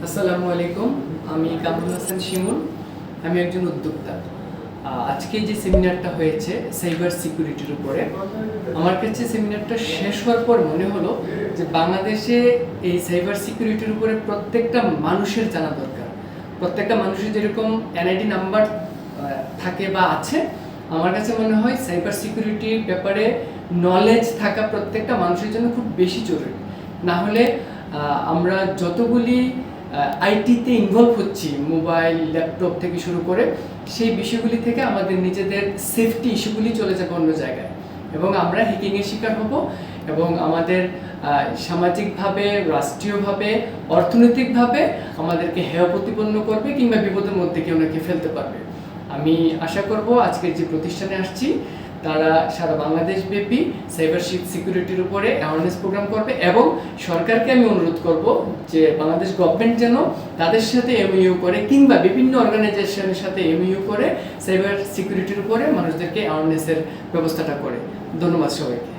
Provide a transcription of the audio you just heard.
আসসালামু আলাইকুম। আমি কামরুল হাসান শিমুল। আমি একজন উদ্যোক্তা। আজকে যে সেমিনারটা হয়েছে সাইবার সিকিউরিটির উপরে, আমার কাছে সেমিনারটা শেষ হওয়ার পর মনে হলো যে বাংলাদেশে এই সাইবার সিকিউরিটির উপরে প্রত্যেকটা মানুষের জানা দরকার। প্রত্যেকটা মানুষের যেরকম এনআইডি নাম্বার থাকে বা আছে, আমার কাছে মনে হয় সাইবার সিকিউরিটির ব্যাপারে নলেজ থাকা প্রত্যেকটা মানুষের জন্য খুব বেশি জরুরি। না হলে আমরা যতগুলি আইটিতে ইনভলভ হচ্ছি, মোবাইল ল্যাপটপ থেকে শুরু করে, সেই বিষয়গুলি থেকে আমাদের নিজেদের সেফটি ইস্যুগুলি চলে যাবে অন্য জায়গায় এবং আমরা হ্যাকিংয়ের শিকার হব এবং আমাদের সামাজিকভাবে, রাষ্ট্রীয়ভাবে, অর্থনৈতিকভাবে আমাদেরকে হেয় প্রতিপন্ন করবে কিংবা বিপদের মধ্যে কেউ না কেউ ফেলতে পারবে। আমি আশা করব আজকের যে প্রতিষ্ঠানে আসছি তারা সারা বাংলাদেশ ব্যাপী সাইবার সিকিউরিটির উপরে অ্যাওয়ারনেস প্রোগ্রাম করবে এবং সরকারকে আমি অনুরোধ করব যে বাংলাদেশ গভর্নমেন্ট যেন তাদের সাথে এমইউ করে কিংবা বিভিন্ন অর্গানাইজেশনের সাথে এমইউ করে সাইবার সিকিউরিটির উপরে মানুষদেরকে অ্যাওয়ারনেসের ব্যবস্থাটা করে। ধন্যবাদ সবাইকে।